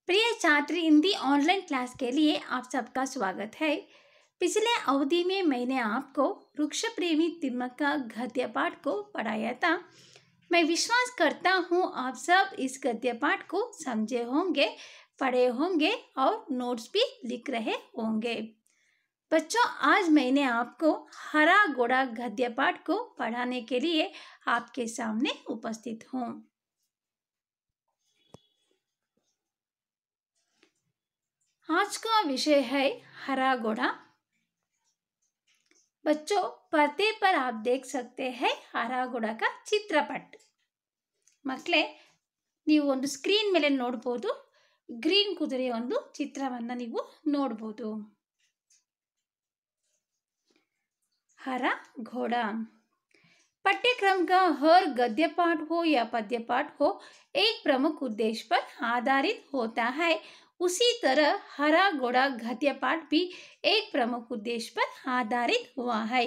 प्रिय छात्र, Hindi online class के लिए आप सबका स्वागत है। पिछले अवधि में मैंने आपको वृक्ष प्रेमी तिम्मक का गद्य पाठ को पढ़ाया था। मैं विश्वास करता हूँ आप सब इस गद्य पाठ को समझे होंगे, पढ़े होंगे और नोट्स भी लिख रहे होंगे। बच्चों, आज मैंने आपको हरा घोड़ा गद्य पाठ को पढ़ाने के लिए आपके सामने उपस्थित हूँ। आज का विषय है हरा घोड़ा। बच्चों, पर्दे पर आप देख सकते हैं हरा घोड़ा का चित्रपट। ಮಕ್ಕಳೇ, ನೀವು ಒಂದು ಸ್ಕ್ರೀನ್ ಮೇಲೆ ನೋಡಬಹುದು ಗ್ರೀನ್ ಕುದುರೆಯ ಒಂದು ಚಿತ್ರವನ್ನು ನೀವು ನೋಡಬಹುದು। हरा घोड़ा पाठ्यक्रम का हर गद्य पाठ हो या पद्य पाठ हो एक प्रमुख उद्देश्य पर आधारित होता है। उसी तरह हरा घोड़ा गद्य पाठ भी एक प्रमुख उद्देश्य पर आधारित हुआ है।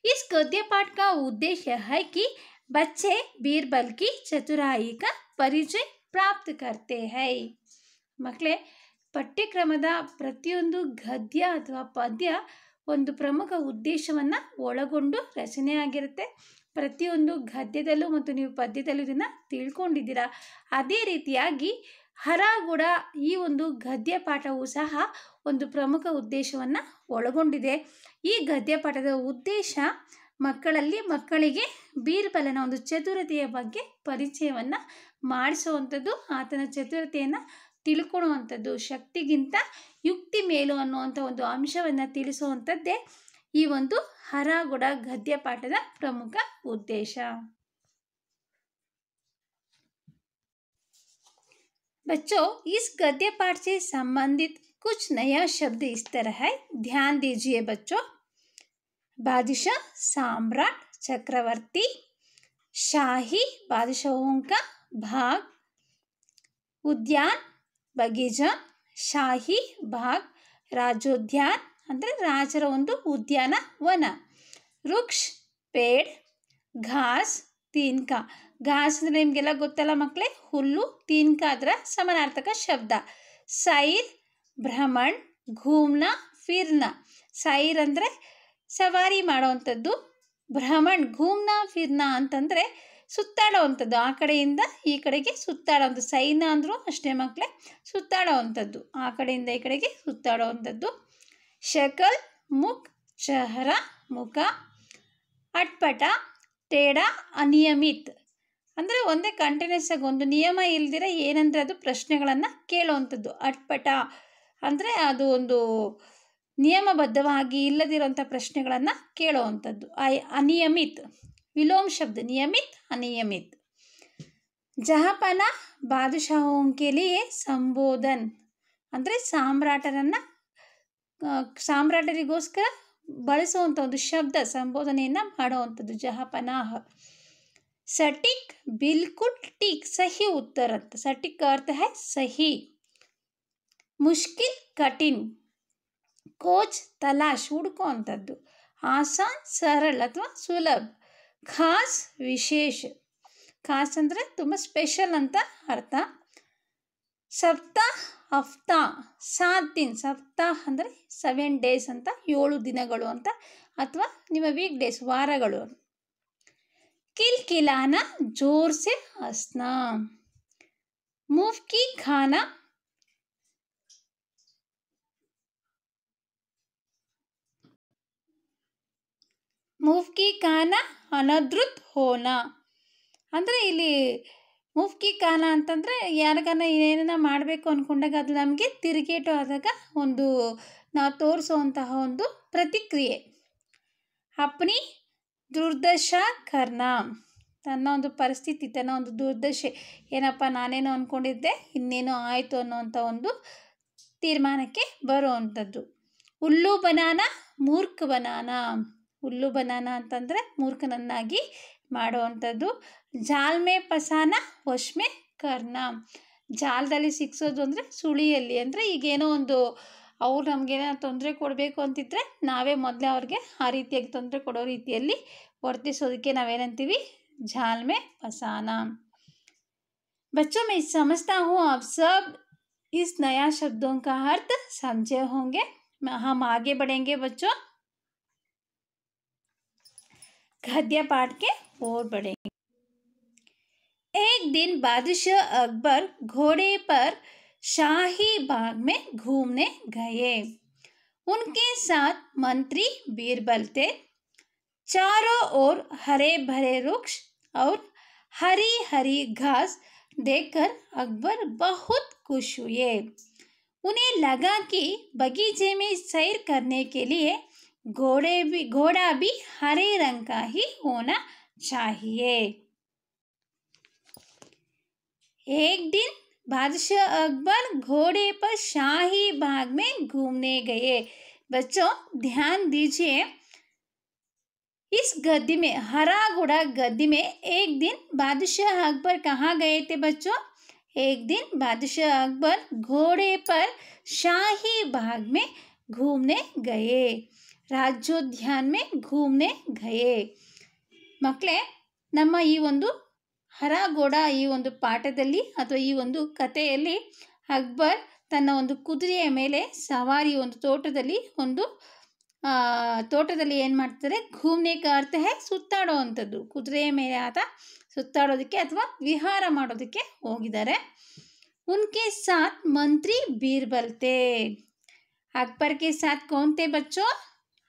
इस गद्य पाठ का उद्देश्य है कि बच्चे बीरबल की चतुराई का परिचय प्राप्त करते हैं। ಮಕ್ಕಳೇ, ಪಠ್ಯಕ್ರಮದ ಪ್ರತಿಯೊಂದು ಗದ್ಯ ಅಥವಾ ಪದ್ಯ ಒಂದು ಪ್ರಮುಖ ಉದ್ದೇಶವನ್ನು ಒಳಗೊಂಡು ರಚನೆಯಾಗಿರುತ್ತೆ। ಪ್ರತಿಯೊಂದು ಗದ್ಯದಲ್ಲೂ ಮತ್ತು ನೀವು ಪದ್ಯದಲ್ಲೂ ಇದನ್ನು ತಿಳ್ಕೊಂಡಿದ್ದೀರಾ। ಅದೇ ರೀತಿಯಾಗಿ ಹರಾ ಘೋಡಾ ಈ ಒಂದು ಗದ್ಯ ಪಾಠವೂ ಸಹ ಒಂದು ಪ್ರಮುಖ ಉದ್ದೇಶವನ್ನು ಒಳಗೊಂಡಿದೆ। ಈ ಗದ್ಯ ಪಾಠದ ಉದ್ದೇಶ ಮಕ್ಕಳಿಗೆ ಬೀರ್ಬಲನ ಒಂದು ಚತುರತೆಯ ಬಗ್ಗೆ ಪರಿಚಯವನ್ನು ಮಾಡಿಸುವಂಥದ್ದು, ಆತನ ಚತುರತೆಯನ್ನು ತಿಳ್ಕೊಳ್ಳುವಂಥದ್ದು, ಶಕ್ತಿಗಿಂತ ಯುಕ್ತಿ ಮೇಲು ಅನ್ನುವಂಥ ಒಂದು ಅಂಶವನ್ನು ತಿಳಿಸುವಂಥದ್ದೇ ಈ ಒಂದು हरा घोड़ा गद्य पाठದ प्रमुख उद्देश्य। बच्चों, इस गद्य पाठ से संबंधित कुछ नया शब्द इस तरह है, ध्यान दीजिए बच्चों। बादशाह, सम्राट, चक्रवर्ती, शाही बादशाहों का भाग, उद्यान बगीचा, शाही भाग, राजोद्यान ಅಂದರೆ ರಾಜರ ಒಂದು ಉದ್ಯಾನವನ, ವೃಕ್ಷ ಪೇಡ್, ಘಾಸ್ ತೀನ್ಕ, ಘಾಸ್ ಅಂದರೆ ನಿಮಗೆಲ್ಲ ಗೊತ್ತಲ್ಲ ಮಕ್ಕಳೇ, ಹುಲ್ಲು, ತೀನ್ಕ ಅದರ ಸಮಾನಾರ್ಥಕ ಶಬ್ದ, ಸೈರ್ ಭ್ರಮಣ್, ಘೂಮ್ನ ಫಿರ್ನ, ಸೈರ್ ಅಂದರೆ ಸವಾರಿ ಮಾಡೋವಂಥದ್ದು, ಭ್ರಮಣ್ ಘೂಮ್ನ ಫಿರ್ನ ಅಂತಂದರೆ ಸುತ್ತಾಡೋವಂಥದ್ದು, ಆ ಕಡೆಯಿಂದ ಈ ಕಡೆಗೆ ಸುತ್ತಾಡೋವಂಥದ್ದು, ಸೈನ ಅಂದರೂ ಅಷ್ಟೇ ಮಕ್ಕಳೇ, ಸುತ್ತಾಡೋವಂಥದ್ದು, ಆ ಕಡೆಯಿಂದ ಈ ಕಡೆಗೆ ಸುತ್ತಾಡೋವಂಥದ್ದು, ಶಕಲ್ ಮುಖ, ಚಹರ ಮುಖ, ಅಟ್ಪಟ ಟೇಡ, ಅನಿಯಮಿತ್ ಅಂದರೆ ಒಂದೇ ಕಂಟಿನ್ಯೂಸ್ ಆಗಿ ಒಂದು ನಿಯಮ ಇಲ್ದಿರ ಏನಂದರೆ ಅದು ಪ್ರಶ್ನೆಗಳನ್ನು ಕೇಳುವಂಥದ್ದು, ಅಟ್ಪಟ ಅಂದರೆ ಅದು ಒಂದು ನಿಯಮಬದ್ಧವಾಗಿ ಇಲ್ಲದಿರುವಂಥ ಪ್ರಶ್ನೆಗಳನ್ನು ಕೇಳುವಂಥದ್ದು, ಅನಿಯಮಿತ್ ವಿಲೋಮ್ ಶಬ್ದ, ನಿಯಮಿತ್ ಅನಿಯಮಿತ್, ಜಹಾಪನ ಬಾದಶಾಹೋಂ ಕೆ ಲಿಯೆ ಸಂಬೋಧನ್ ಅಂದರೆ ಸಾಮ್ರಾಟರಿಗೋಸ್ಕರ ಬಳಸುವಂಥ ಒಂದು ಶಬ್ದ, ಸಂಬೋಧನೆಯನ್ನು ಮಾಡುವಂಥದ್ದು ಜಹಾಪನಾಹ, ಸಟಿಕ್ ಬಿಲ್ಕುಲ್ ಟಿಕ್ ಸಹಿ ಉತ್ತರ ಅಂತ, ಸಟಿಕ್ ಅರ್ಥ ಹೈ ಸಹಿ, ಮುಷ್ಕಿಲ್ ಕಠಿನ್, ಕೋಚ್ ತಲಾಶ್ ಹುಡುಕೋ ಅಂಥದ್ದು, ಆಸಾನ್ ಸರಳ ಅಥವಾ ಸುಲಭ, ಖಾಸ್ ವಿಶೇಷ, ಖಾಸ್ ಅಂದರೆ ತುಂಬ ಸ್ಪೆಷಲ್ ಅಂತ ಅರ್ಥ, ಸಪ್ತಾಹ್ ಹಫ್ತಾ 7 ದಿನ, ಸಪ್ತಾಹ್ ಅಂದರೆ 7 ಡೇಸ್ ಅಂತ, 7 ದಿನಗಳು ಅಂತ, ಅಥವಾ ನಿಮ್ಮ ವೀಕ್ ಡೇಸ್ ವಾರಗಳು, ಕಿಲ್ಕಿಲಾನ ಜೋರ್ ಸೆ ಹಸ್ನಾ, ಮುಫ್ ಕಿ ಖಾನಾ, ಮುಫ್ ಕಿ ಖಾನಾ ಅನಧೃತ್ ಹೋನಾ ಅಂದರೆ ಇಲ್ಲಿ ಮುಫ್ಕಿ ಖಾನ ಅಂತಂದರೆ ಯಾರಿಗಾನ ಏನನ್ನ ಮಾಡಬೇಕು ಅಂದ್ಕೊಂಡಾಗ ಅದು ನಮಗೆ ತಿರುಗೇಟು ಆದಾಗ ಒಂದು ನಾವು ತೋರಿಸುವಂತಹ ಒಂದು ಪ್ರತಿಕ್ರಿಯೆ, ಅಪ್ನಿ ದುರ್ದಶಾ ಕರ್ನ ತನ್ನ ಒಂದು ಪರಿಸ್ಥಿತಿ, ತನ್ನ ಒಂದು ದುರ್ದಶೆ, ಏನಪ್ಪ ನಾನೇನೋ ಅಂದ್ಕೊಂಡಿದ್ದೆ ಇನ್ನೇನೋ ಆಯಿತು ಅನ್ನೋವಂಥ ಒಂದು ತೀರ್ಮಾನಕ್ಕೆ ಬರುವಂಥದ್ದು, ಉಲ್ಲು ಬನಾನ ಮೂರ್ಖ ಬನಾನ, ಉಲ್ಲು ಬನಾನ ಅಂತಂದರೆ ಮೂರ್ಖನನ್ನಾಗಿ ಮಾಡುವಂಥದ್ದು, ಜಾಲ್ಮೆ ಪಸಾನ ವಶ್ಮೆ ಕರ್ನ, ಜಾಲದಲ್ಲಿ ಸಿಕ್ಸೋದು ಅಂದರೆ ಸುಳಿಯಲ್ಲಿ, ಅಂದರೆ ಈಗೇನೋ ಒಂದು ಅವ್ರು ನಮಗೇನೋ ತೊಂದರೆ ಕೊಡಬೇಕು ಅಂತಿದ್ರೆ ನಾವೇ ಮೊದಲೇ ಅವ್ರಿಗೆ ಆ ರೀತಿಯಾಗಿ ತೊಂದರೆ ಕೊಡೋ ರೀತಿಯಲ್ಲಿ ವರ್ತಿಸೋದಕ್ಕೆ ನಾವೇನಂತೀವಿ, ಜಾಲ್ಮೆ ಪಸಾನ। बच्चों, मैं समझता हूँ आप सब इस नया शब्दों का अर्थ समझे होंगे। हम आगे बढ़ेंगे बच्चों, गद्य पाठ के ओर बढ़ेंगे। एक दिन बादशाह अकबर घोड़े पर शाही बाग में घूमने गए। उनके साथ मंत्री बीरबल थे। चारों ओर हरे भरे वृक्ष और हरी हरी घास देखकर अकबर बहुत खुश हुए। उन्हें लगा कि बगीचे में सैर करने के लिए घोड़ा भी हरे रंग का ही होना चाहिए। एक दिन बादशाह अकबर घोड़े पर शाही बाग में घूमने गए। बच्चों ध्यान दीजिए, इस गद्य में हरा घोड़ा गद्य में एक दिन बादशाह अकबर कहाँ गए थे बच्चों? एक दिन बादशाह अकबर घोड़े पर शाही बाग में घूमने गए, ರಾಜ್ಯೋದ್ಯಾನ में घूमने गए। ಮಕ್ಕಳೇ, ನಮ್ಮ ಈ ಒಂದು ಹರಗೋಡ ಈ ಒಂದು ಪಾಠದಲ್ಲಿ ಅಥವಾ ಈ ಒಂದು ಕಥೆಯಲ್ಲಿ ಅಕ್ಬರ್ ತನ್ನ ಒಂದು ಕುದುರೆಯ ಮೇಲೆ ಸವಾರಿ ಒಂದು ತೋಟದಲ್ಲಿ ಏನು ಮಾಡ್ತಾರೆ, ಘೂಮ್ನೆ ಕಾ ಅರ್ಥ ಹೈ ಸುತ್ತಾಡೋ ಅಂಥದ್ದು, ಕುದುರೆಯ ಮೇಲೆ ಆತ ಸುತ್ತಾಡೋದಕ್ಕೆ ಅಥವಾ ವಿಹಾರ ಮಾಡೋದಕ್ಕೆ ಹೋಗಿದ್ದಾರೆ। उनके साथ मंत्री बीरबल थे। अकबर के साथ कौन थे बच्चों?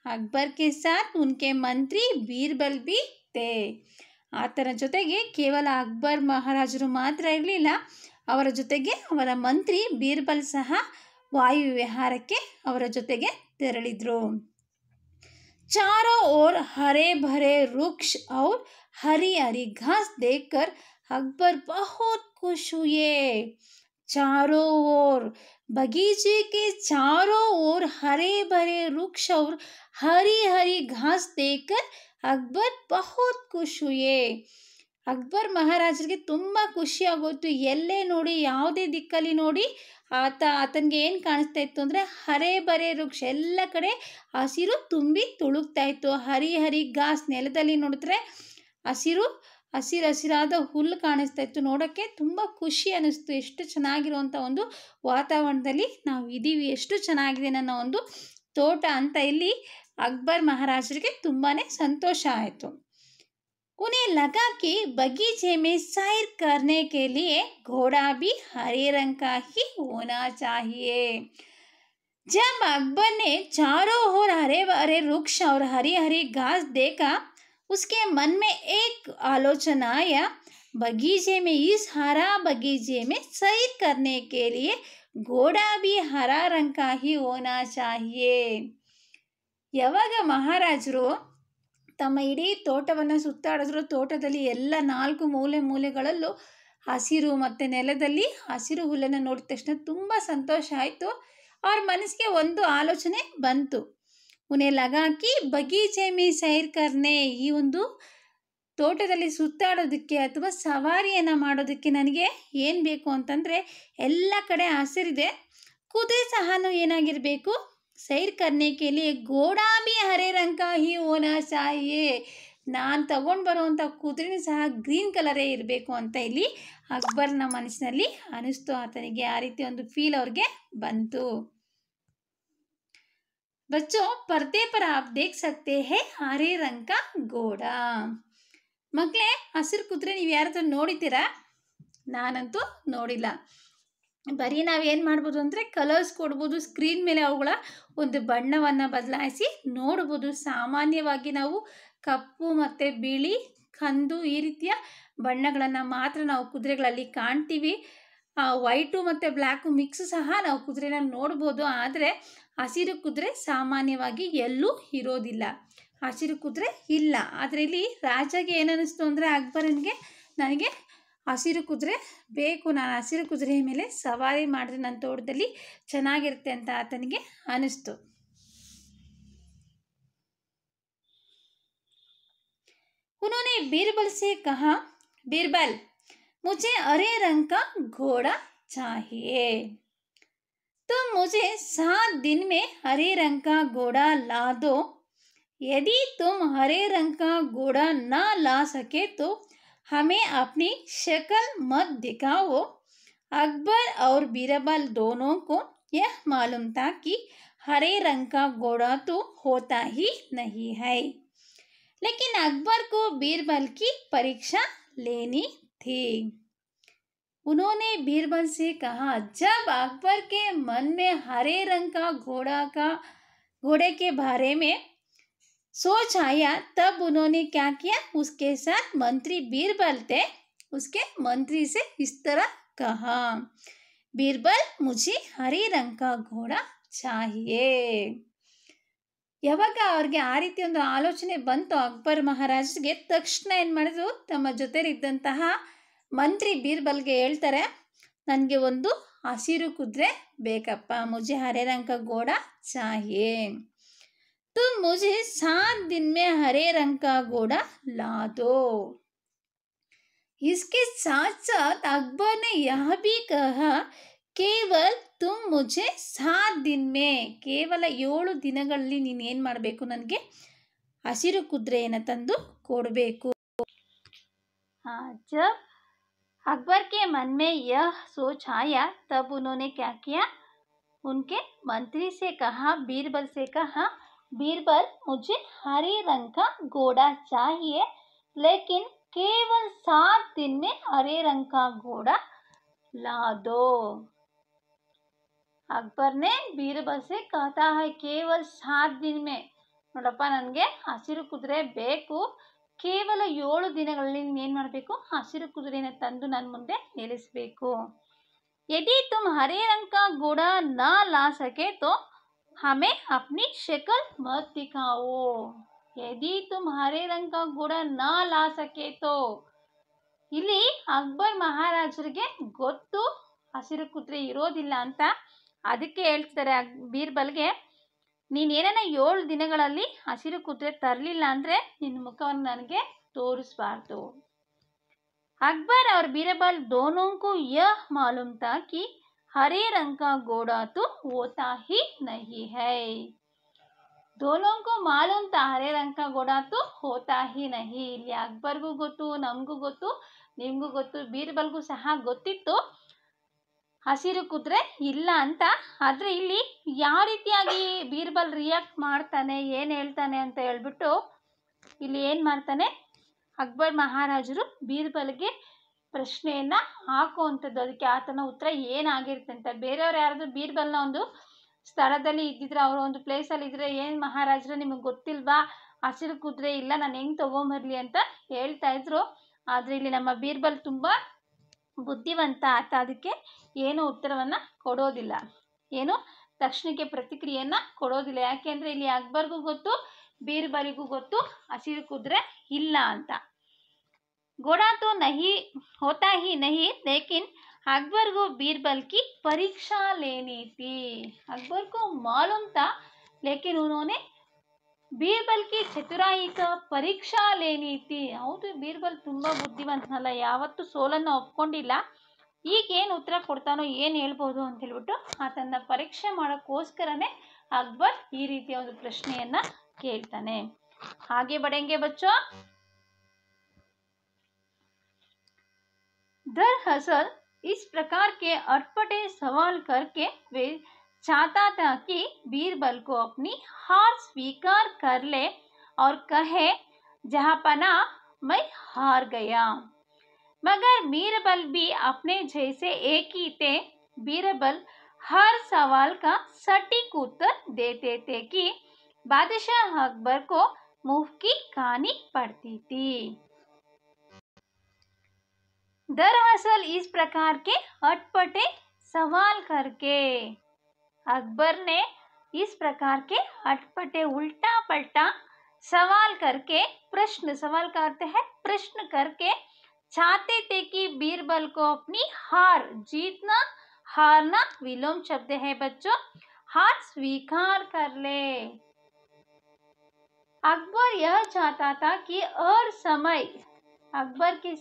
अकबर के साथ उनके मंत्री बीरबल भी थे। ಆತನ ಜೊತೆಗೆ ಕೇವಲ ಅಕ್ಬರ್ ಮಹಾರಾಜರು ಮಾತ್ರ ಇರಲಿಲ್ಲ, ಅವರ ಜೊತೆಗೆ ಅವರ ಮಂತ್ರಿ ಬೀರ್ಬಲ್ ಸಹ ವಾಯು ವಿಹಾರಕ್ಕೆ ಅವರ ಜೊತೆಗೆ ತೆರಳಿದ್ರು। चारों ओर हरे भरे वृक्ष और हरी हरी घास देखकर अकबर बहुत खुश हुए। चारों ओर, बगीचे के चारों ओर हरे भरे वृक्ष और हरी हरी घास देखकर अकबर बहुत खुश हुए। ಅಕ್ಬರ್ ಮಹಾರಾಜರಿಗೆ ತುಂಬ ಖುಷಿ ಆಗೋಯ್ತು। ಎಲ್ಲೇ ನೋಡಿ, ಯಾವುದೇ ದಿಕ್ಕಲ್ಲಿ ನೋಡಿ ಆತನಿಗೆ ಏನು ಕಾಣಿಸ್ತಾ ಇತ್ತು ಅಂದರೆ ಹರೇ ಬರೇ ವೃಕ್ಷ, ಎಲ್ಲ ಕಡೆ ಹಸಿರು ತುಂಬಿ ತುಳುಕ್ತಾ ಇತ್ತು। ಹರಿ ಹರಿ ಘಾಸ್, ನೆಲದಲ್ಲಿ ನೋಡಿದ್ರೆ ಹಸಿರಾದ ಹುಲ್ಲು ಕಾಣಿಸ್ತಾ ಇತ್ತು। ನೋಡೋಕ್ಕೆ ತುಂಬ ಖುಷಿ ಅನ್ನಿಸ್ತು। ಎಷ್ಟು ಚೆನ್ನಾಗಿರುವಂಥ ಒಂದು ವಾತಾವರಣದಲ್ಲಿ ನಾವು ಇದ್ದೀವಿ, ಎಷ್ಟು ಚೆನ್ನಾಗಿದೆ ನನ್ನ ಒಂದು ತೋಟ ಅಂತ ಇಲ್ಲಿ ಅಕ್ಬರ್ ಮಹಾರಾಜರಿಗೆ ತುಂಬಾ ಸಂತೋಷ ಆಯಿತು। उन्हें लगा कि बगीचे में सैर करने के लिए घोड़ा भी हरे रंग का ही होना चाहिए। जब अकबर ने चारों ओर हरे भरे वृक्ष और हरी हरी घास देखा, उसके मन में एक आलोचना आया, बगीचे में इस हरा बगीचे में सैर करने के लिए घोड़ा भी हरा रंग का ही होना चाहिए। ಯಾವಾಗ ಮಹಾರಾಜರು ತಮ್ಮ ಇಡೀ ತೋಟವನ್ನು ಸುತ್ತಾಡಿದ್ರು, ತೋಟದಲ್ಲಿ ಎಲ್ಲ 4 ಮೂಲೆಗಳಲ್ಲೂ ಹಸಿರು ಮತ್ತು ನೆಲದಲ್ಲಿ ಹಸಿರು ಹುಲ್ಲನ್ನು ನೋಡಿದ ತಕ್ಷಣ ತುಂಬ ಸಂತೋಷ ಆಯಿತು। ಅವ್ರ ಮನಸ್ಸಿಗೆ ಒಂದು ಆಲೋಚನೆ ಬಂತು। ಉನ್ಹೇ ಲಗಾ ಕಿ ಬಗೀಚೆ ಮೇ ಸೈರ್ ಕರ್ನೆ, ಈ ಒಂದು ತೋಟದಲ್ಲಿ ಸುತ್ತಾಡೋದಕ್ಕೆ ಅಥವಾ ಸವಾರಿಯನ್ನು ಮಾಡೋದಕ್ಕೆ ನನಗೆ ಏನು ಬೇಕು ಅಂತಂದರೆ ಎಲ್ಲ ಕಡೆ ಹಸಿರಿದೆ, ಕುದುರೆ ಸಹ ಏನಾಗಿರಬೇಕು, ಸೈರ್ करने के लिए घोड़ा भी हरे रंग का ही होना चाहिए। ನಾನು ತಗೊಂಡು ಬರುವಂಥ ಕುದುರೆನೂ ಸಹ ಗ್ರೀನ್ ಕಲರೇ ಇರಬೇಕು ಅಂತ ಇಲ್ಲಿ ಅಕ್ಬರ್ನ ಮನಸ್ಸಿನಲ್ಲಿ ಅನಿಸ್ತು ಆತನಿಗೆ। ಆ ರೀತಿ ಒಂದು ಫೀಲ್ ಅವ್ರಿಗೆ ಬಂತು। बच्चों पर्दे पर आप देख सकते हैं हरे रंग का घोड़ा। ಮಕ್ಕಳೇ, ಹಸಿರು ಕುದುರೆ ನೀವು ಯಾರಾದ್ರೂ ನೋಡಿದ್ದೀರಾ? ನಾನಂತೂ ನೋಡಿಲ್ಲ। ಬರೀ ನಾವೇನು ಮಾಡ್ಬೋದು ಅಂದರೆ ಕಲರ್ಸ್ ಕೊಡ್ಬೋದು, ಸ್ಕ್ರೀನ್ ಮೇಲೆ ಅವುಗಳ ಒಂದು ಬಣ್ಣವನ್ನು ಬದಲಾಯಿಸಿ ನೋಡ್ಬೋದು। ಸಾಮಾನ್ಯವಾಗಿ ನಾವು ಕಪ್ಪು ಮತ್ತು ಬಿಳಿ, ಕಂದು ಈ ರೀತಿಯ ಬಣ್ಣಗಳನ್ನು ಮಾತ್ರ ನಾವು ಕುದುರೆಗಳಲ್ಲಿ ಕಾಣ್ತೀವಿ। ವೈಟು ಮತ್ತು ಬ್ಲ್ಯಾಕು ಮಿಕ್ಸ್ ಸಹ ನಾವು ಕುದುರೆನ ನೋಡ್ಬೋದು, ಆದರೆ ಹಸಿರು ಕುದುರೆ ಸಾಮಾನ್ಯವಾಗಿ ಎಲ್ಲೂ ಇರೋದಿಲ್ಲ, ಹಸಿರು ಕುದುರೆ ಇಲ್ಲ। ಆದರೆ ಇಲ್ಲಿ ರಾಜಾಗೆ ಏನನ್ನಿಸ್ತು ಅಂದರೆ ಅಕ್ಬರನಿಗೆ, ನನಗೆ ಹಸಿರು ಕುದುರೆ ಬೇಕು, ನಾನು ಹಸಿರು ಕುದುರೆಯ ಮೇಲೆ ಸವಾರಿ ಮಾಡಿದ್ರೆ ನನ್ನ ತೋಟದಲ್ಲಿ ಚೆನ್ನಾಗಿರುತ್ತೆ ಅಂತ ಆತನಿಗೆ ಅನಿಸ್ತು। उन्होंने बीरबल से कहा, बीरबल मुझे हरे रंग का घोड़ा चाहिए, तुम मुझे 7 दिन में हरे रंग का घोड़ा ला दो। यदि तुम हरे रंग का घोड़ा ना ला सके तो हमें अपनी शक्ल मत दिखाओ, अकबर और बीरबल दोनों को यह मालूम था कि हरे रंग का घोड़ा तो होता ही नहीं है, लेकिन अकबर को बीरबल की परीक्षा लेनी थी। उन्होंने बीरबल से कहा, जब अकबर के मन में हरे रंग का घोड़े के बारे में सोच आया, तब उन्होंने क्या किया, उसके साथ मंत्री बीरबल थे, उसके मंत्री से इस तरह कहा, बीरबल मुझे हरे रंग का घोड़ा चाहिए। ಯಾವಾಗ ಅವ್ರಿಗೆ ಆ ರೀತಿ ಒಂದು ಆಲೋಚನೆ ಬಂತು ಅಕ್ಬರ್ ಮಹಾರಾಜ್ಗೆ, ತಕ್ಷಣ ಏನು ಮಾಡಿದ್ರು, ತಮ್ಮ ಜೊತೆಲಿದ್ದಂತಹ ಮಂತ್ರಿ ಬೀರ್ಬಲ್ಗೆ ಹೇಳ್ತಾರೆ, ನನಗೆ ಒಂದು ಹಸಿರು ಕುದುರೆ ಬೇಕಪ್ಪ, ಮುझे हरे रंग का घोड़ा चाहिए, तुम मुझे 7 दिन में हरे रंग का घोड़ा ला दो। इसके साथ साथ अकबर ने यह भी कहा, ಕೇವಲ ತುಮ್ ಮುझे 7 दिन में, ಕೇವಲ 7 ದಿನಗಳಲ್ಲಿ ನೀನು ಏನು ಮಾಡಬೇಕು, ನನಗೆ ಹಸಿರು ಕುದುರೆಯನ್ನು ತಂದು ಕೊಡಬೇಕು। जब अकबर के मन में यह सोच आया, तब उन्होंने क्या किया, उनके मंत्री से कहा, बीरबल से कहा, बीरबल मुझे हरे रंग का घोड़ा चाहिए, लेकिन केवल 7 दिन में हरे रंग का घोड़ा ला दो। अकबर ने बीरबल से कहता है, केवल 7 दिन में, ನೋಡಪ್ಪ ನನಗೆ ಹಸಿರು ಕುದುರೆ ಬೇಕು, ಕೇವಲ 7 ದಿನಗಳಲ್ಲಿ ನೀನು ಏನು ಮಾಡಬೇಕು, ಹಸಿರು ಕುದುರೆನ ತಂದು ನನ್ನ ಮುಂದೆ ನಿಲ್ಲಿಸಬೇಕು। यदि तुम हरे रंग का घोड़ा न ला सके तो हमें अपनी शक्ल मत दिखाओ। यदि तुम हरे रंग का घोड़ा न ला सके तो, ಇಲ್ಲಿ ಅಕ್ಬರ್ ಮಹಾರಾಜರಿಗೆ ಗೊತ್ತು ಹಸಿರು ಕುದುರೆ ಇರೋದಿಲ್ಲ ಅಂತ, ಅದಕ್ಕೆ ಹೇಳ್ತಾರೆ ಬೀರ್ಬಲ್ಗೆ, ನೀನೇನ 7 ದಿನಗಳಲ್ಲಿ ಹಸಿರು ಕುದುರೆ ತರಲಿಲ್ಲ ಅಂದರೆ ನಿನ್ನ ಮುಖವನ್ನು ನನಗೆ ತೋರಿಸಬಾರ್ದು। अकबर और बीरबल दोनों को यह मालूम था कि हरे रंग का घोड़ा तो होता ही नहीं है। दोनों को मालूम था हरे रंग का घोड़ा तो होता ही नहीं। ಇಲ್ಲಿ ಅಕ್ಬರ್ಗೂ ಗೊತ್ತು, ನಮಗೂ ಗೊತ್ತು, ನಿಮಗೂ ಗೊತ್ತು, ಬೀರ್ಬಲ್ಗೂ ಸಹ ಗೊತ್ತಿತ್ತು ಹಸಿರು ಕುದುರೆ ಇಲ್ಲ ಅಂತ। ಆದರೆ ಇಲ್ಲಿ ಯಾವ ರೀತಿಯಾಗಿ ಬೀರ್ಬಲ್ ರಿಯಾಕ್ಟ್ ಮಾಡ್ತಾನೆ, ಏನು ಹೇಳ್ತಾನೆ ಅಂತ ಹೇಳ್ಬಿಟ್ಟು ಇಲ್ಲಿ ಏನು ಮಾಡ್ತಾನೆ, ಅಕ್ಬರ್ ಮಹಾರಾಜರು ಬೀರ್ಬಲ್ಗೆ ಪ್ರಶ್ನೆಯನ್ನು ಹಾಕುವಂಥದ್ದು, ಅದಕ್ಕೆ ಆತನ ಉತ್ತರ ಏನಾಗಿರುತ್ತೆ ಅಂತ। ಬೇರೆಯವ್ರು ಯಾರಾದರೂ ಬೀರ್ಬಲ್ನ ಒಂದು ಸ್ಥಳದಲ್ಲಿ ಇದ್ದಿದ್ರೆ, ಅವರ ಒಂದು ಪ್ಲೇಸಲ್ಲಿ ಇದ್ದರೆ, ಏನು ಮಹಾರಾಜರು ನಿಮಗೆ ಗೊತ್ತಿಲ್ವಾ ಹಸಿರು ಕುದುರೆ ಇಲ್ಲ, ನಾನು ಹೆಂಗೆ ತೊಗೊಂಬರಲಿ ಅಂತ ಹೇಳ್ತಾ ಇದ್ರು। ಆದರೆ ಇಲ್ಲಿ ನಮ್ಮ ಬೀರ್ಬಲ್ ತುಂಬ ಬುದ್ಧಿವಂತ, ಆತ ಅದಕ್ಕೆ ಏನು ಉತ್ತರವನ್ನು ಕೊಡೋದಿಲ್ಲ, ಏನು ತಕ್ಷಣಕ್ಕೆ ಪ್ರತಿಕ್ರಿಯೆಯನ್ನು ಕೊಡೋದಿಲ್ಲ। ಯಾಕೆಂದರೆ ಇಲ್ಲಿ ಅಕ್ಬರ್ಗೂ ಗೊತ್ತು, ಬೀರ್ಬಲಿಗೂ ಗೊತ್ತು ಹಸಿರು ಕುದುರೆ ಇಲ್ಲ ಅಂತ। घोड़ा तो नहीं होता ही नहीं, लेकिन अकबर को बीरबल की परीक्षा लेनी थी। अकबर को मालूम था, लेकिन उन्होंने बीरबल की चतुराई का परीक्षा लेनी थी। ಹೌದು, ಬೀರ್ಬಲ್ ತುಂಬ ಬುದ್ಧಿವಂತನಲ್ಲ, ಯಾವತ್ತೂ ಸೋಲನ್ನು ಒಪ್ಕೊಂಡಿಲ್ಲ, ಈಗೇನು ಉತ್ತರ ಕೊಡ್ತಾನೋ, ಏನು ಹೇಳ್ಬೋದು ಅಂತ ಹೇಳ್ಬಿಟ್ಟು ಆತನ ಪರೀಕ್ಷೆ ಮಾಡೋಕ್ಕೋಸ್ಕರನೇ ಅಕ್ಬರ್ ಈ ರೀತಿಯ ಒಂದು ಪ್ರಶ್ನೆಯನ್ನು ಕೇಳ್ತಾನೆ। ಹಾಗೆ ಬಡೆಂಗೆ ಬಚ್ಚೋ। दरअसल इस प्रकार के अटपटे सवाल करके वे चाहता था कि बीरबल को अपनी हार स्वीकार कर ले और कहे, जहांपना मैं हार गया। मगर बीरबल भी अपने जैसे एक ही थे। बीरबल हर सवाल का सटीक उत्तर देते थे कि बादशाह अकबर को मुंह की खानी पड़ती थी। दरअसल इस प्रकार के अटपटे सवाल करके, अकबर ने इस प्रकार के अटपटे उल्टा पलटा सवाल करके, प्रश्न, सवाल का अर्थ है प्रश्न करके, चाहते थे कि बीरबल को अपनी हार, जीतना हारना विलोम शब्द है बच्चों, हार स्वीकार कर ले। अकबर यह चाहता था कि हर समय अकबर के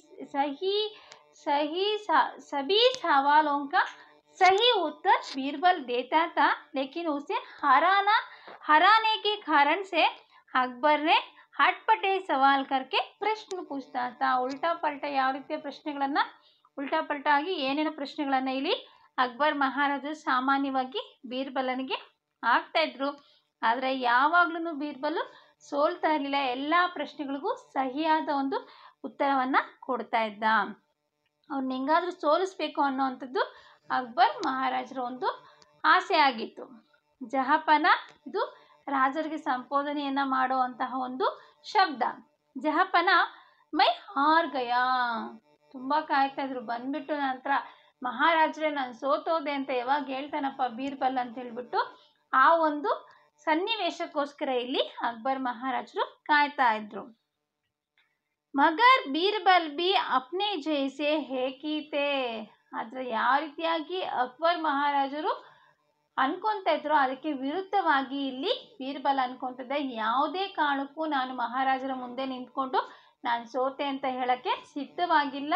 सभी सवालों का सही उत्तर बीरबल देता था, लेकिन उसे हराने के कारण से अकबर ने अटपटे सवाल करके प्रश्न पूछता था। उल्टा पल्टा ಯಾವ ರೀತಿಯ ಪ್ರಶ್ನೆಗಳನ್ನು ಉಲ್ಟಾ ಪಲ್ಟಾ ಆಗಿ ಏನೇನೋ ಪ್ರಶ್ನೆಗಳನ್ನು ಇಲ್ಲಿ ಅಕ್ಬರ್ ಮಹಾರಾಜರು ಸಾಮಾನ್ಯವಾಗಿ ಬೀರ್ಬಲನಿಗೆ ಆಗ್ತಾಯಿದ್ರು. ಆದರೆ ಯಾವಾಗ್ಲೂ ಬೀರ್ಬಲು ಸೋಲ್ತಾ ಇರಲಿಲ್ಲ. ಎಲ್ಲ ಪ್ರಶ್ನೆಗಳಿಗೂ ಸಹಿಯಾದ ಒಂದು ಉತ್ತರವನ್ನು ಕೊಡ್ತಾ ಇದ್ದ. ಅವ್ರನ್ನ ಹೆಂಗಾದರೂ ಸೋಲಿಸ್ಬೇಕು ಅನ್ನೋವಂಥದ್ದು ಅಕ್ಬರ್ ಮಹಾರಾಜರ ಒಂದು ಆಸೆ ಆಗಿತ್ತು. ಜಹಾಪನ ಇದು ರಾಜರಿಗೆ ಸಂಬೋಧನೆಯನ್ನು ಮಾಡುವಂತಹ ಒಂದು ಶಬ್ದ. ಜಹಾಪನ ಮೈ ಹಾರ್ ಗಯಾ, ತುಂಬ ಕಾಯ್ತಾ ಇದ್ರು. ಬಂದ್ಬಿಟ್ಟು ನಂತರ ಮಹಾರಾಜರೇ ನಾನು ಸೋತೋದೆ ಅಂತ ಯಾವಾಗ ಹೇಳ್ತಾನಪ್ಪ ಬೀರ್ಬಲ್ ಅಂತ ಹೇಳ್ಬಿಟ್ಟು ಆ ಒಂದು ಸನ್ನಿವೇಶಕ್ಕೋಸ್ಕರ ಇಲ್ಲಿ ಅಕ್ಬರ್ ಮಹಾರಾಜರು ಕಾಯ್ತಾ ಇದ್ರು. ಮಗರ್ ಬೀರ್ಬಲ್ ಬಿ ಅಪ್ನೆ ಜೈಸೆ ಹೇಕೀತೆ, ಆದರೆ ಯಾವ ರೀತಿಯಾಗಿ ಅಕ್ಬರ್ ಮಹಾರಾಜರು ಅನ್ಕೊತಾ ಇದ್ರು ಅದಕ್ಕೆ ವಿರುದ್ಧವಾಗಿ ಇಲ್ಲಿ ಬೀರ್ಬಲ್ ಅನ್ಕೊಂತಿದ್ದ, ಯಾವುದೇ ಕಾರಣಕ್ಕೂ ನಾನು ಮಹಾರಾಜರ ಮುಂದೆ ನಿಂತ್ಕೊಂಡು ನಾನು ಸೋತೆ ಅಂತ ಹೇಳಕ್ಕೆ ಸಿದ್ಧವಾಗಿಲ್ಲ,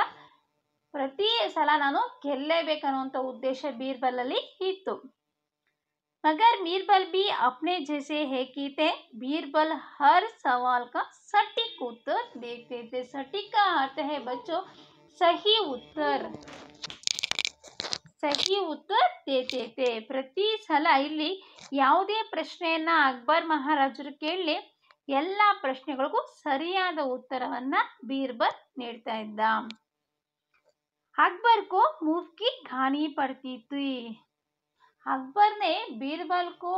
ಪ್ರತಿ ಸಲ ನಾನು ಗೆಲ್ಲೇಬೇಕನ್ನುವಂಥ ಉದ್ದೇಶ ಬೀರ್ಬಲಲ್ಲಿ ಇತ್ತು. मगर बीरबल भी अपने जैसे है कि थे बीरबल हर सवाल का सटीक उत्तर देते थे। सटीक का अर्थ है बच्चों सही उत्तर देते थे। ಪ್ರತಿ ಸಲ ಇಲ್ಲಿ ಯಾವುದೇ ಪ್ರಶ್ನೆಯನ್ನ ಅಕ್ಬರ್ ಮಹಾರಾಜರು ಕೇಳಲಿ ಎಲ್ಲ ಪ್ರಶ್ನೆಗಳಿಗೂ ಸರಿಯಾದ ಉತ್ತರವನ್ನ ಬೀರ್ಬಲ್ ನೀಡ್ತಾ ಇದ್ದ. अकबर को मुंह की खानी पड़ती थी। अकबर ने बीरबल को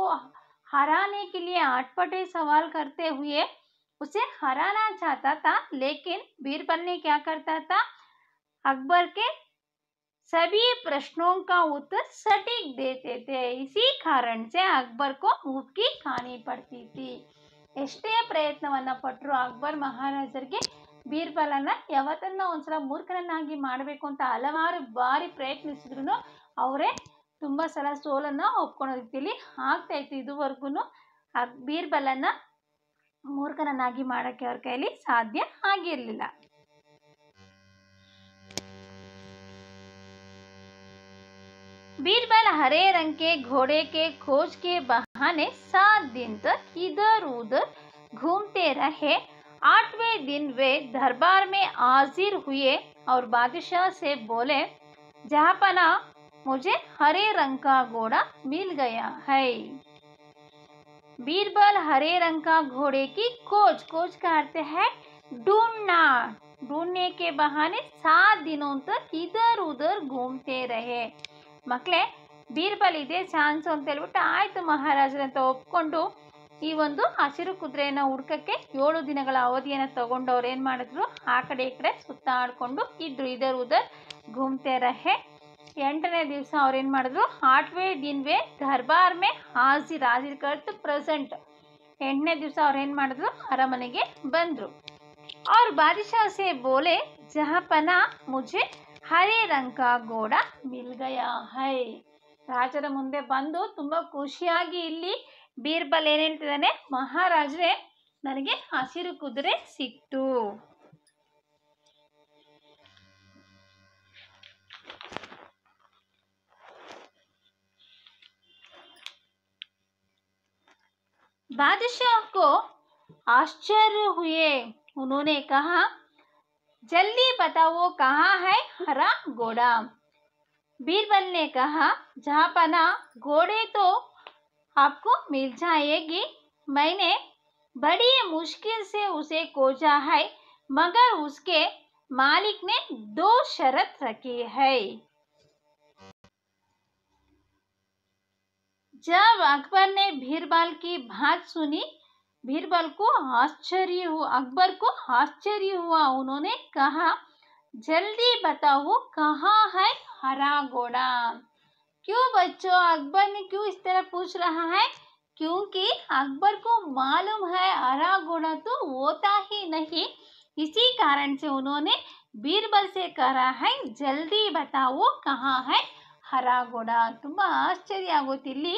हराने के लिए अटपटे सवाल करते हुए उसे हराना चाहता था, लेकिन बीरबल ने क्या करता था, अकबर के सभी प्रश्नों का उत्तर सटीक देते थे। इसी कारण से अकबर को मुंह की खानी पड़ती थी। ಎಷ್ಟೇ ಪ್ರಯತ್ನವನ್ನು ಪಟ್ಟರು ಅಕ್ಬರ್ ಮಹಾರಾಜರಿಗೆ ಬೀರ್ಬಲನ್ನ ಯಾವತ್ತನ್ನ ಒಂದ್ಸಲ ಮೂರ್ಖನನ್ನಾಗಿ ಮಾಡಬೇಕು ಅಂತ ಹಲವಾರು ಬಾರಿ ಪ್ರಯತ್ನಿಸಿದ್ರು ಅವರೇ ತುಂಬ ಸಲ ಸೋಲನ್ನು ಒಪ್ಕೊಳ್ಳೋ ರೀತಿಯಲ್ಲಿ ಆಗ್ತಾ ಇತ್ತು. ಇದುವರೆಗೂ ಬೀರ್ಬಲನ್ನ ಮೂರ್ಖನನ್ನಾಗಿ ಮಾಡೋಕ್ಕೆ ಅವ್ರ ಕೈಯಲ್ಲಿ ಸಾಧ್ಯ ಆಗಿರಲಿಲ್ಲ. बीरबल हरे रंग के घोड़े के खोज के बहाने 7 दिन तक इधर उधर घूमते रहे। 8वें दिन वे दरबार में हाजिर हुए और बादशाह से बोले, जहांपना मुझे हरे रंग का घोड़ा मिल गया है। बीरबल हरे रंग का घोड़े की खोज का अर्थ है ढूंढना, ढूंढने के बहाने 7 दिनों तक इधर उधर घूमते रहे. ಮಕ್ಕಳೇ ಬೀರ್ಬಲ್ ಇದೇ ಚಾನ್ಸು ಅಂತ ಹೇಳ್ಬಿಟ್ಟು ಆಯಿತು ಮಹಾರಾಜರಂತ ಒಪ್ಕೊಂಡು ಈ ಒಂದು ಹಸಿರು ಕುದುರೆಯನ್ನು ಹುಡ್ಕಕ್ಕೆ 7 ದಿನಗಳ ಅವಧಿಯನ್ನು ತಗೊಂಡು ಅವ್ರು ಏನು ಮಾಡಿದ್ರು, ಆ ಕಡೆ ಈ ಕಡೆ ಸುತ್ತಾಡಿಕೊಂಡು ಇದ್ರು. ಇದರ್ ಉದರ್ ಘೂಮ್ತೆ ರಹೆ. 8ನೇ ದಿವಸ ಅವ್ರು ಏನು ಮಾಡಿದ್ರು, 8ವೇं दिन वे दरबार में हाजिर करते प्रेजेंट. 8ನೇ ದಿವಸ ಅವ್ರು ಏನು ಮಾಡಿದ್ರು, ಅರಮನೆಗೆ ಬಂದರು. और बादशाह से बोले, जहांपना मुझे ಹರೇ ರಂಗ್ ಕಾ ಘೋಡಾ ಮಿಲ್ ಗಯಾ ಹೈ. ರಾಜರ ಮುಂದೆ ಬಂದು ತುಂಬ ಖುಷಿಯಾಗಿ ಇಲ್ಲಿ ಬೀರ್ಬಲ್ ಏನು ಹೇಳ್ತಿದ್ದಾನೆ, ಮಹಾರಾಜರೇ ನನಗೆ ಹಸಿರು ಕುದುರೆ ಸಿಕ್ತು. बादशाह को आश्चर्य हुए. उन्होंने कहा, जल्दी बताओ कहाँ है हरा घोड़ा. बीरबल ने कहा, जहांपना घोड़े तो आपको मिल जाएगी, मैंने बड़ी मुश्किल से उसे खोजा है, मगर उसके मालिक ने 2 शर्त रखी है. जब अकबर ने बीरबल की बात सुनी, बीरबल को आश्चर्य हुआ, अकबर को आश्चर्य हुआ. उन्होंने कहा, जल्दी बताओ कहाँ है हरा घोड़ा. क्यों बच्चों, अकबर ने क्यों इस तरह पूछ रहा है, क्योंकि अकबर को मालूम है हरा घोड़ा तो होता ही नहीं. इसी कारण से उन्होंने बीरबल से कहा है, जल्दी बताओ कहाँ है हरा घोड़ा. ತುಂಬ ಆಶ್ಚರ್ಯ ಆಗೋಯ್ತು ಇಲ್ಲಿ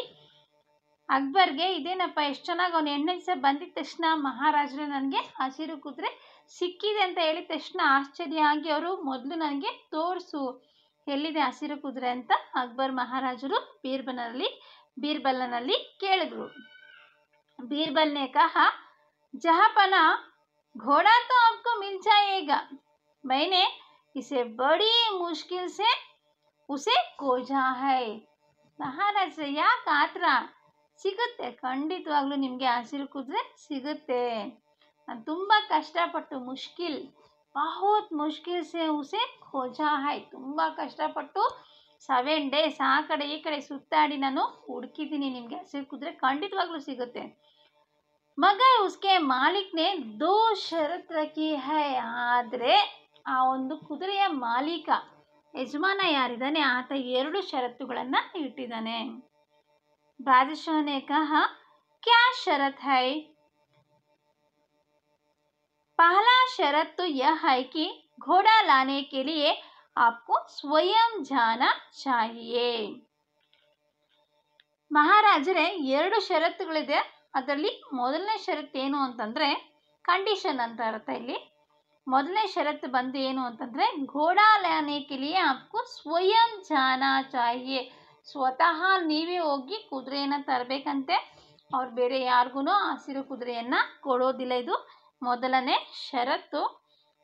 ಅಕ್ಬರ್ಗೆ. ಇದೇನಪ್ಪ ಎಷ್ಟು ಚೆನ್ನಾಗಿ ಅವನು 8ನೇ ದಿವಸ ಬಂದಿದ್ದ ತಕ್ಷಣ ಮಹಾರಾಜರು ನನಗೆ ಹಸಿರು ಕುದುರೆ ಸಿಕ್ಕಿದೆ ಅಂತ ಹೇಳಿದ ತಕ್ಷಣ ಆಶ್ಚರ್ಯ ಆಗಿ ಅವರು ಮೊದಲು ನನಗೆ ತೋರಿಸು ಎಲ್ಲಿದೆ ಹಸಿರು ಕುದುರೆ ಅಂತ ಅಕ್ಬರ್ ಮಹಾರಾಜರು ಬೀರ್ಬಲನಲ್ಲಿ ಕೇಳಿದ್ರು. बीरबल ने कहा, जहांपना घोड़ा तो आपको मिल जाएगा, मैंने इसे बड़ी मुश्किल से उसे खोजा है. ಮಹಾರಾಜರೇ ಯಾಕೆ ಆತರ? ಸಿಗುತ್ತೆ, ಖಂಡಿತವಾಗ್ಲೂ ನಿಮಗೆ ಹಸಿರು ಕುದುರೆ ಸಿಗುತ್ತೆ. ನಾನು ತುಂಬ ಕಷ್ಟಪಟ್ಟು ಬಹುತ್ ಮುಷ್ಕಿಲ್ ಸೆ ಉಸೆ ಖೋಜಾ ಹೈ, ತುಂಬ ಕಷ್ಟಪಟ್ಟು 7 days ಆ ಕಡೆ ಈ ಕಡೆ ಸುತ್ತಾಡಿ ನಾನು ಹುಡುಕಿದ್ದೀನಿ. ನಿಮಗೆ ಹಸಿರು ಕುದುರೆ ಖಂಡಿತವಾಗ್ಲೂ ಸಿಗುತ್ತೆ. ಮಗರ್ ಉಸ್ಕೆ ಮಾಲಿಕ್ ನೆ 2 ಷರತ್ ರಖಿ ಹೈ, ಆದರೆ ಆ ಒಂದು ಕುದುರೆಯ ಮಾಲೀಕ ಯಜಮಾನ ಯಾರಿದ್ದಾನೆ ಆತ 2 ಷರತ್ತುಗಳನ್ನು ಇಟ್ಟಿದ್ದಾನೆ. ಬಾದಶಾಹ ನೆ ಕಹಾ ಕ್ಯಾ ಶರತ್ ಹೈ? पहला शरत तो यह है कि घोड़ा लाने के लिए आपको स्वयं जाना चाहिए. ಮಹಾರಾಜರೇ 2 ಷರತ್ತುಗಳಿದೆ. ಅದರಲ್ಲಿ ಮೊದಲನೇ ಷರತ್ತು ಏನು ಅಂತಂದರೆ ಕಂಡೀಷನ್ ಅಂತ ಅರ್ಥ. ಇಲ್ಲಿ ಮೊದಲನೇ ಷರತ್ತು ಬಂದು ಏನು ಅಂತಂದರೆ ಘೋಡಾ ಲಾನೆ ಕೆ ಲಿಯೆ ಆಪ್ಕೋ ಸ್ವಯಂ ಜಾನಾ ಚಾಹಿಯೆ, ಸ್ವತಃ ನೀವೇ ಹೋಗಿ ಕುದುರೆಯನ್ನು ತರಬೇಕಂತೆ. ಅವ್ರು ಬೇರೆ ಯಾರಿಗೂ ಹಸಿರು ಕುದುರೆಯನ್ನು ಕೊಡೋದಿಲ್ಲ. ಇದು ಮೊದಲನೇ ಷರತ್ತು.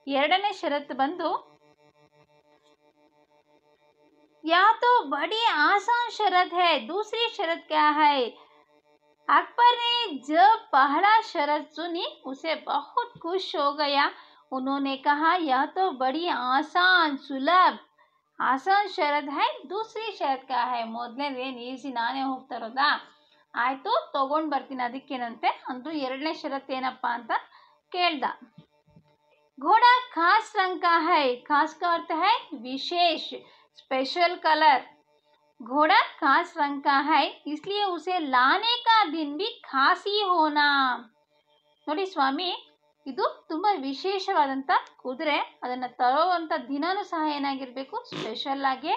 ಎರಡನೇ ಷರತ್ತು ಬಂದು या तो बड़ी आसान शरत है, दूसरी शरत क्या है? अकबर ने जब पहला शरत सुनी उसे बहुत खुश हो गया. उन्होंने कहा यह तो बड़ी आसान सुलभ आसान शरत है, दूसरी शरत क्या है? ಮೊದಲನೇದೇನು ಈಸಿ, ನಾನೇ ಹೋಗ್ತಾ ಇರೋದಾ, ಆಯಿತು ತಗೊಂಡು ಬರ್ತೀನಿ, ಅದಕ್ಕೇನಂತೆ ಅಂದು. ಎರಡನೇ ಷರತ್ತು ಏನಪ್ಪ ಅಂತ ಕೇಳ್ದ. घोड़ा खास रंग का है, खास का अर्थ है विशेष, स्पेशल कलर. घोड़ा खास रंग का है इसलिए उसे लाने का दिन भी खास ही होना. ನೋಡಿ ಸ್ವಾಮಿ, ಇದು ತುಂಬ ವಿಶೇಷವಾದಂಥ ಕುದುರೆ, ಅದನ್ನು ತರೋವಂಥ ದಿನನೂ ಸಹ ಏನಾಗಿರಬೇಕು, ಸ್ಪೆಷಲ್ ಆಗೇ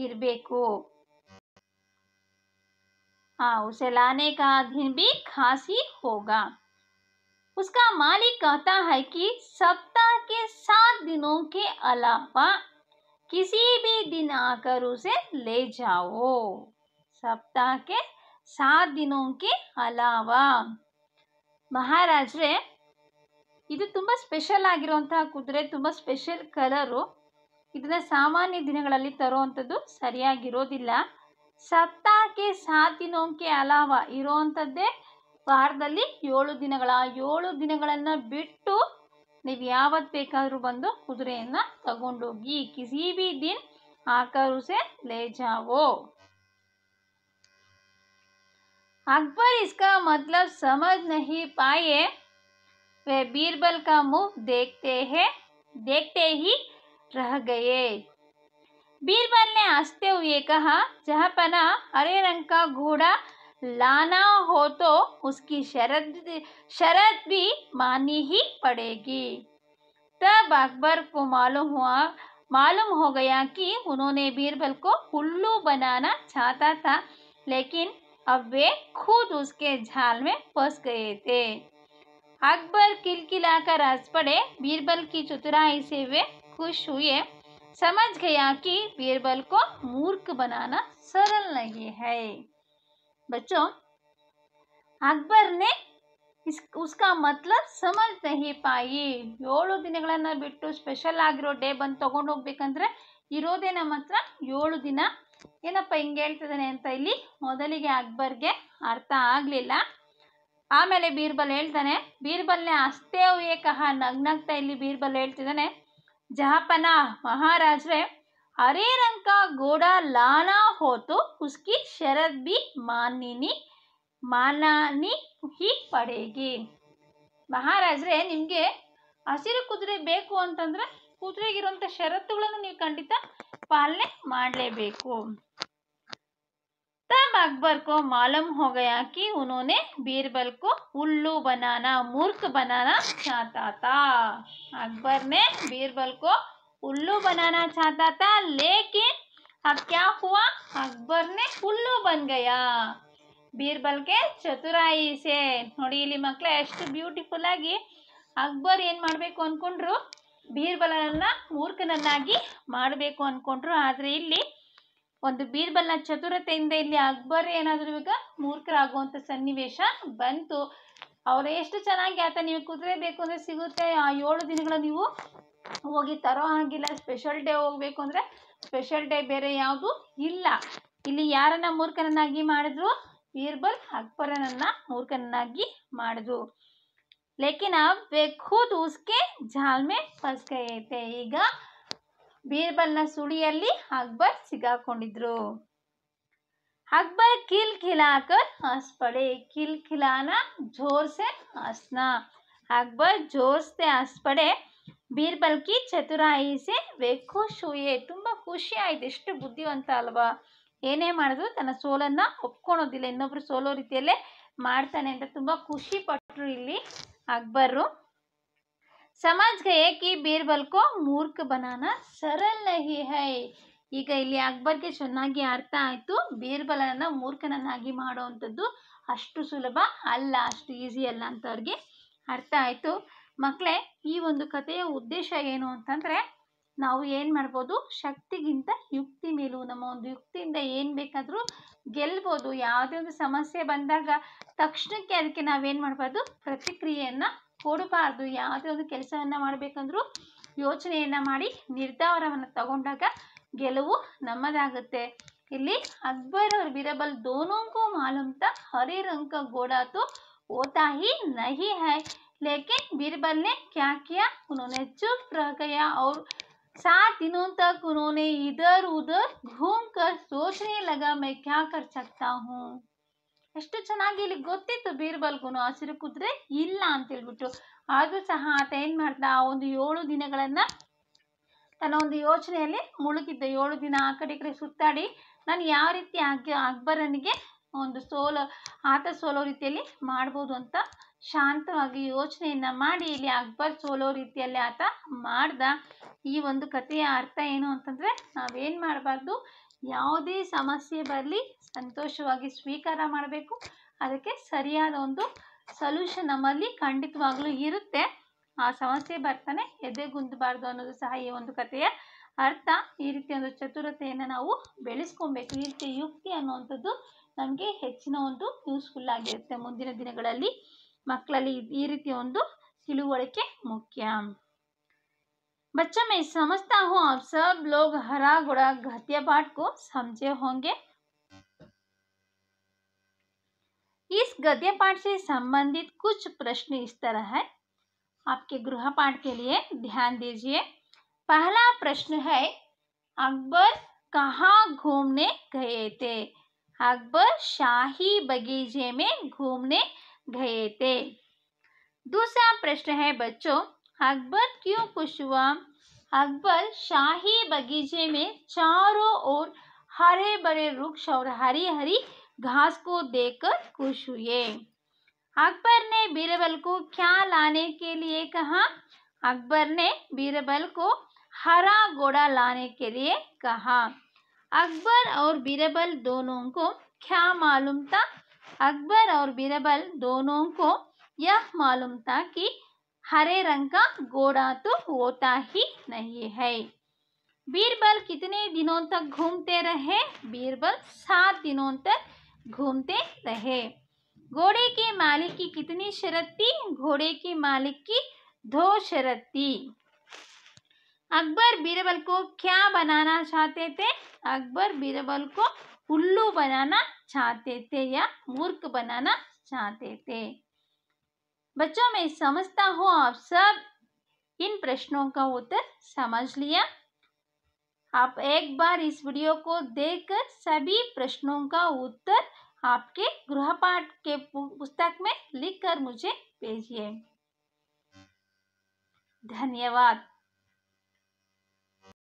ಇರಬೇಕು. उसे लाने का दिन भी खास ही होगा. उसका मालिक कहता है कि सप्ताह के 7 दिनों के अलावा किसी भी दिन आकर उसे ले जाओ. सप्ताह के 7 दिनों के अलावा. ಮಹಾರಾಜರೇ, ಇದು ತುಂಬ ಸ್ಪೆಷಲ್ ಆಗಿರುವಂತಹ ಕುದುರೆ, ತುಂಬ ಸ್ಪೆಷಲ್ ಕಲರು. ಇದನ್ನು ಸಾಮಾನ್ಯ ದಿನಗಳಲ್ಲಿ ತರುವಂಥದ್ದು ಸರಿಯಾಗಿರೋದಿಲ್ಲ. ಸಪ್ತಾಹಕ್ಕೆ 7 ದಿನಕ್ಕೆ ಅಲಾವ ಇರೋವಂಥದ್ದೇ ವಾರದಲ್ಲಿ 7 ದಿನಗಳ. 7 ದಿನಗಳನ್ನು ಬಿಟ್ಟು ನೀವು ಯಾವತ್ತು ಬೇಕಾದರೂ ಬಂದು ಕುದುರೆಯನ್ನು ತಗೊಂಡೋಗಿ. ಕಿಸಿ ಬಿ ದಿನ್ ಆಕರ್ ಉಸೆ ಲೇ ಜಾವೋ. अकबर इसका मतलब समझ नहीं पाए. वे बीरबल का मुंह देखते ही रह गए. बीरबल ने हंसते हुए कहा, जहाँपना हरे रंग का घोड़ा लाना हो तो उसकी शरत भी माननी ही पड़ेगी. तब अकबर को मालूम हो गया कि उन्होंने बीरबल को उल्लू बनाना चाहता था, लेकिन अब वे खुद उसके जाल में फंस गए थे. अकबर किलकिलाकर हंस पड़े. बीरबल की चतुराई से वे खुश हुए. समझ गया कि बीरबल को मूर्ख बनाना सरल नहीं है. बच्चों, अकबर ने उसका मतलब समझ नहीं पाई. 7 ದಿನಗಳನ್ನು ಬಿಟ್ಟು ಸ್ಪೆಷಲ್ ಆಗಿರೋ ಡೇ ಬಂದು ತಗೊಂಡು ಹೋಗ್ಬೇಕಂದ್ರೆ ಇರೋದೇ ನಮ್ಮ ಹತ್ರ 7 ದಿನ. ಏನಪ್ಪ ಹಿಂಗೆ ಹೇಳ್ತಿದ್ದಾನೆ ಅಂತ ಇಲ್ಲಿ ಮೊದಲಿಗೆ ಅಕ್ಬರ್ಗೆ ಅರ್ಥ ಆಗಲಿಲ್ಲ. ಆಮೇಲೆ ಬೀರ್ಬಲ್ ಹೇಳ್ತಾನೆ, ಬೀರ್ಬಲ್ನೇ ಹಸ್ತೆ ಹುಯೇ ಕಹ, ನಗ್ನಗ್ತಾ ಇಲ್ಲಿ ಬೀರ್ಬಲ್ ಹೇಳ್ತಿದ್ದಾನೆ, ಜಹಾಪನ ಮಹಾರಾಜ್ರೆ, ಹರೇ ರಂಗ್ ಕಾ ಘೋಡಾ ಲಾನಾ ಹೋತು ಉಸ್ಕಿ ಶರತ್ ಬಿ ಮಾನಾನಿ ಹಿ ಪಡೇಗಿ. ಮಹಾರಾಜ್ರೆ, ನಿಮಗೆ ಹಸಿರು ಕುದುರೆ ಬೇಕು ಅಂತಂದರೆ ಕುದುರೆಗಿರುವಂಥ ಷರತ್ತುಗಳನ್ನು ನೀವು ಖಂಡಿತ ಪಾಲನೆ ಮಾಡಲೇಬೇಕು. तब अकबर को मालूम हो गया कि उन्होंने बीरबल को उल्लू बनाना, मूर्ख बनाना चाहता था. अकबर ने बीरबल को उल्लू बनाना चाहता था, लेकिन अब क्या हुआ, अकबर ने उल्लू बन गया. बीरबल के चतुराई से. ನೋಡಿ ಇಲ್ಲಿ ಮಕ್ಕಳೇ, ಎಷ್ಟು ಬ್ಯೂಟಿಫುಲ್ ಆಗಿ ಅಕ್ಬರ್ ಏನು ಮಾಡಬೇಕು ಅಂದ್ಕೊಂಡ್ರು, ಬೀರ್ಬಲನನ್ನು ಮೂರ್ಖನನ್ನಾಗಿ ಮಾಡಬೇಕು ಅಂದ್ಕೊಂಡ್ರು. ಆದರೆ ಇಲ್ಲಿ ಒಂದು ಬೀರ್ಬಲ್ನ ಚತುರತೆಯಿಂದ ಇಲ್ಲಿ ಅಕ್ಬರ್ ಏನಾದರೂ ಇವಾಗ ಮೂರ್ಖರಾಗುವಂಥ ಸನ್ನಿವೇಶ ಬಂತು. ಅವರು ಎಷ್ಟು ಚೆನ್ನಾಗಿ ಆತ ನೀವು ಕುದುರೆ ಬೇಕು ಅಂದರೆ ಸಿಗುತ್ತೆ, ಆ 7 ದಿನಗಳು ನೀವು ಹೋಗಿ ತರೋ ಹಾಗಿಲ್ಲ. ಸ್ಪೆಷಲ್ ಡೇ ಹೋಗಬೇಕು ಅಂದರೆ ಸ್ಪೆಷಲ್ ಡೇ ಬೇರೆ ಯಾವುದು ಇಲ್ಲ. ಇಲ್ಲಿ ಯಾರನ್ನ ಮೂರ್ಖನನ್ನಾಗಿ ಮಾಡಿದ್ರು? ಬೀರ್ಬಲ್ ಅಕ್ಬರನನ್ನ ಮೂರ್ಖನನ್ನಾಗಿ ಮಾಡಿದ್ರು. ಲೇಕಿನ್ ಅಬ್ ವೆ ಖುದ್ ಉಸ್ಕೆ ಜಾಲ್ ಮೇ ಫಸ್ ಗಯೆ ಥೆ. ಈಗ ಬೀರ್ಬಲ್ನ ಸುಳಿಯಲ್ಲಿ ಅಕ್ಬರ್ ಸಿಗಾಕೊಂಡಿದ್ರು. अकबर खिलखिलाकर हंस पड़े. खिलखिलाना जोर से हंसना. अकबर जोर से हंस पड़े. ಬೀರ್ಬಲ್ ಕಿ ಚತುರಾಯಿ ಸೆ ವೆ ಖುಷ್ ಹುಯೆ. ತುಂಬ ಖುಷಿ ಆಯಿತು. ಎಷ್ಟು ಬುದ್ಧಿವಂತ ಅಲ್ವಾ. ಏನೇ ಮಾಡಿದ್ರು ತನ್ನ ಸೋಲನ್ನು ಒಪ್ಕೊಳೋದಿಲ್ಲ, ಇನ್ನೊಬ್ರು ಸೋಲೋ ರೀತಿಯಲ್ಲೇ ಮಾಡ್ತಾನೆ ಅಂತ ತುಂಬ ಖುಷಿ ಪಟ್ಟರು ಇಲ್ಲಿ ಅಕ್ಬರು. ಸಮಜ್ ಗಯೆ ಕಿ ಬೀರ್ಬಲ್ ಕೋ ಮೂರ್ಖ ಬನಾನಾ ಸರಲ್ ನಹಿ ಹೈ. ಈಗ ಇಲ್ಲಿ ಅಕ್ಬರ್ಗೆ ಚೆನ್ನಾಗಿ ಅರ್ಥ ಆಯಿತು, ಬೀರ್ಬಲನ ಮೂರ್ಖನನ್ನಾಗಿ ಮಾಡುವಂಥದ್ದು ಅಷ್ಟು ಸುಲಭ ಅಲ್ಲ, ಅಷ್ಟು ಈಸಿ ಅಲ್ಲ ಅಂತ ಅವ್ರಿಗೆ ಅರ್ಥ ಆಯಿತು. ಮಕ್ಕಳೇ, ಈ ಒಂದು ಕಥೆಯ ಉದ್ದೇಶ ಏನು ಅಂತಂದರೆ, ನಾವು ಏನು ಮಾಡ್ಬೋದು, ಶಕ್ತಿಗಿಂತ ಯುಕ್ತಿ ಮೇಲೂ, ನಮ್ಮ ಒಂದು ಯುಕ್ತಿಯಿಂದ ಏನು ಬೇಕಾದರೂ ಗೆಲ್ಬೋದು. ಯಾವುದೇ ಒಂದು ಸಮಸ್ಯೆ ಬಂದಾಗ ತಕ್ಷಣಕ್ಕೆ ಅದಕ್ಕೆ ನಾವೇನು ಮಾಡಬಾರ್ದು, ಪ್ರತಿಕ್ರಿಯೆಯನ್ನು ಕೊಡಬಾರ್ದು. ಯಾವುದೇ ಒಂದು ಕೆಲಸವನ್ನು ಮಾಡಬೇಕಂದ್ರೂ ಯೋಚನೆಯನ್ನು ಮಾಡಿ ನಿರ್ಧಾರವನ್ನು ತಗೊಂಡಾಗ ಗೆಲುವು ನಮ್ಮದಾಗುತ್ತೆ. ಇಲ್ಲಿ अकबर और बीरबल दोनों को मालूम था हरे रंग का घोड़ा तो होता ही नहीं है, लेकिन बीरबल ने क्या किया, उन्होंने चुप रह गया और 7 दिनों तक उन्होंने इधर उधर घूमकर सोचने लगा मैं क्या कर सकता हूँ. ಎಷ್ಟು ಚೆನ್ನಾಗಿ ಇಲ್ಲಿ ಗೊತ್ತಿತ್ತು ಬೀರ್ಬಲ್ಗೂ ಹಸಿರು ಕುದುರೆ ಇಲ್ಲ ಅಂತ ಹೇಳ್ಬಿಟ್ಟು. ಆದರೂ ಸಹ ಆತ ಏನು ಮಾಡ್ದ, ಆ ಒಂದು 7 ದಿನಗಳನ್ನು ತನ್ನ ಒಂದು ಯೋಚನೆಯಲ್ಲಿ ಮುಳುಗಿದ್ದ. 7 ದಿನ ಆ ಕಡೆ ಈ ಕಡೆ ಸುತ್ತಾಡಿ ನಾನು ಯಾವ ರೀತಿ ಅಕ್ಬರನಿಗೆ ಒಂದು ಆತ ಸೋಲೋ ರೀತಿಯಲ್ಲಿ ಮಾಡ್ಬೋದು ಅಂತ ಶಾಂತವಾಗಿ ಯೋಚನೆಯನ್ನು ಮಾಡಿ ಇಲ್ಲಿ ಅಕ್ಬರ್ ಸೋಲೋ ರೀತಿಯಲ್ಲಿ ಆತ ಮಾಡ್ದ. ಈ ಒಂದು ಕಥೆಯ ಅರ್ಥ ಏನು ಅಂತಂದರೆ, ನಾವೇನು ಮಾಡಬಾರ್ದು, ಯಾವುದೇ ಸಮಸ್ಯೆ ಬರಲಿ ಸಂತೋಷವಾಗಿ ಸ್ವೀಕಾರ ಮಾಡಬೇಕು. ಅದಕ್ಕೆ ಸರಿಯಾದ ಒಂದು ಸೊಲ್ಯೂಷನ್ ನಮ್ಮಲ್ಲಿ ಖಂಡಿತವಾಗ್ಲೂ ಇರುತ್ತೆ. ಆ ಸಮಸ್ಯೆ ಬರ್ತಾನೆ ಎದೆಗುಂದಬಾರ್ದು ಅನ್ನೋದು ಸಹ ಈ ಒಂದು ಕಥೆಯ ಅರ್ಥ. ಈ ರೀತಿಯ ಒಂದು ಚತುರತೆಯನ್ನು ನಾವು ಬೆಳೆಸ್ಕೊಬೇಕು. ಈ ರೀತಿಯ ಯುಕ್ತಿ ಅನ್ನುವಂಥದ್ದು ನಮಗೆ ಹೆಚ್ಚಿನ ಒಂದು ಯೂಸ್ಫುಲ್ ಆಗಿರುತ್ತೆ. ಮುಂದಿನ ದಿನಗಳಲ್ಲಿ ಮಕ್ಕಳಲ್ಲಿ ಈ ರೀತಿಯ ಒಂದು ತಿಳುವಳಿಕೆ ಮುಖ್ಯ. बच्चों मैं समझता हूँ आप सब लोग हरा घोड़ा गद्य पाठ को समझे होंगे. इस गद्य पाठ से संबंधित कुछ प्रश्न इस तरह है, आपके गृह पाठ के लिए ध्यान दीजिए. पहला प्रश्न है, अकबर कहाँ घूमने गए थे? अकबर शाही बगीचे में घूमने गए थे. दूसरा प्रश्न है बच्चों, अकबर क्यों खुश हुआ? अकबर शाही बगीचे में चारों ओर हरे भरे वृक्ष और हरी हरी घास को देखकर खुश हुए. अकबर ने बीरबल को क्या लाने के लिए कहा? अकबर ने बीरबल को हरा घोड़ा लाने के लिए कहा. अकबर और बीरबल दोनों को क्या मालूम था? अकबर और बीरबल दोनों को यह मालूम था कि हरे रंग का घोड़ा तो होता ही नहीं है. बीरबल कितने दिनों तक घूमते रहे? बीरबल 7 दिनों तक घूमते रहे. घोड़े के मालिक की कितनी शर्त थी? घोड़े के मालिक की 2 शर्त थी. अकबर बीरबल को क्या बनाना चाहते थे? अकबर बीरबल को उल्लू बनाना चाहते थे या मूर्ख बनाना चाहते थे. बच्चों मैं समझता हूँ आप सब इन प्रश्नों का उत्तर समझ लिया. आप एक बार इस वीडियो को देखकर सभी प्रश्नों का उत्तर आपके गृहपाठ के पुस्तक में लिखकर मुझे भेजिए. धन्यवाद.